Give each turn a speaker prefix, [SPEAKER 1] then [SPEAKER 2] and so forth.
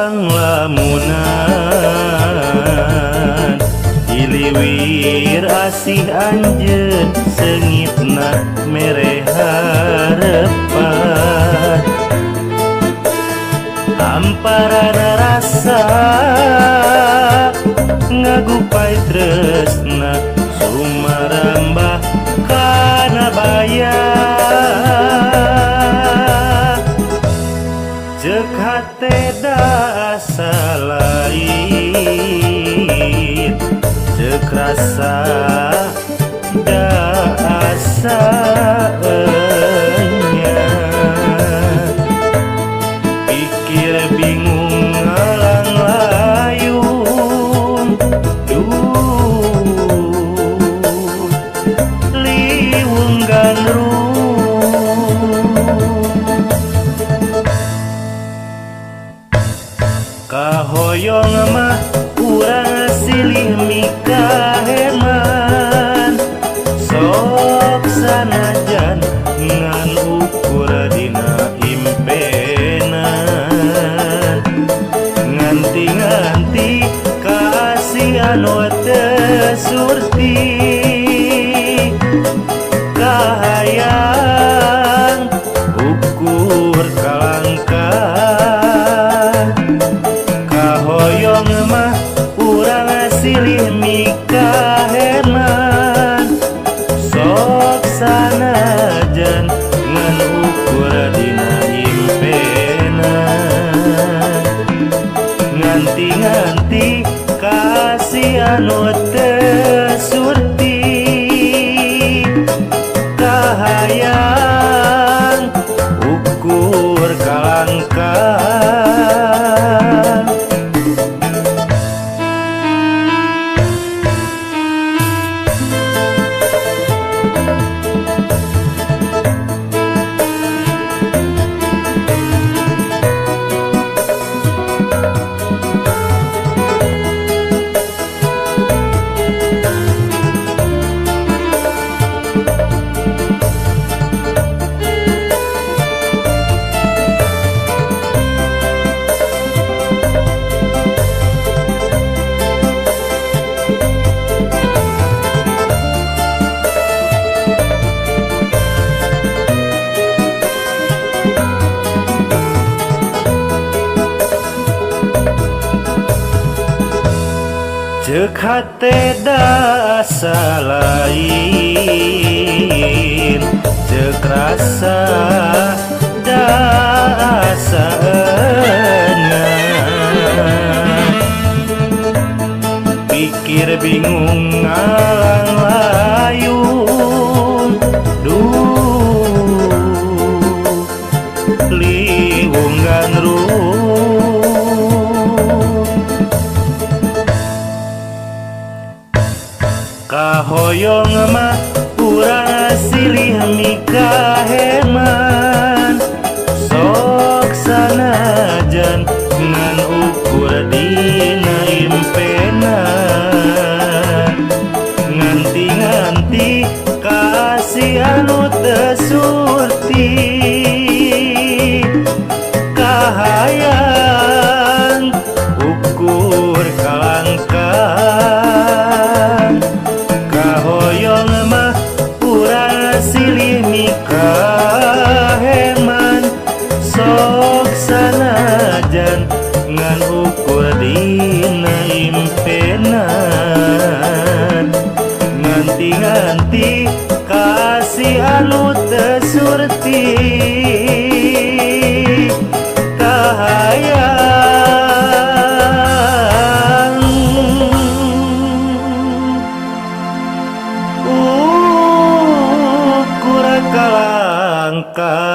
[SPEAKER 1] panglamunan diliwir asih anjeun sengitna mere harepan amparana rasa ngagupai tresna sumarambah kana baya ceuk hate da asa lain ceuk rasa da asa pikir bingung ngalang layung liwung gandrung kahoyong mah urang silih mikaheman sok sanajan ngan ukur dina impenan nganti-nganti kasihan teu surti kahayang ukur kalangka kahoyong mah urang silih mikaheman sok sanajan ngan ukur dina impenan nganti-nganti kasihan teu surti kahayang ukur kalangkan ceuk hate da asa lain ceuk rasa da asa pikir bingung ngalang layung liwung gandrung kahoyong mah urang silih mikaheman sok sanajan ngan ukur dina impenan nganti-nganti kasihan teu surti kahayang ukur kalangkan kahoyong mah urang silih mikaheman sok sanajan ngan ukur dina impenan nganti-nganti kasihan teu surti kahayang ukur kalangkan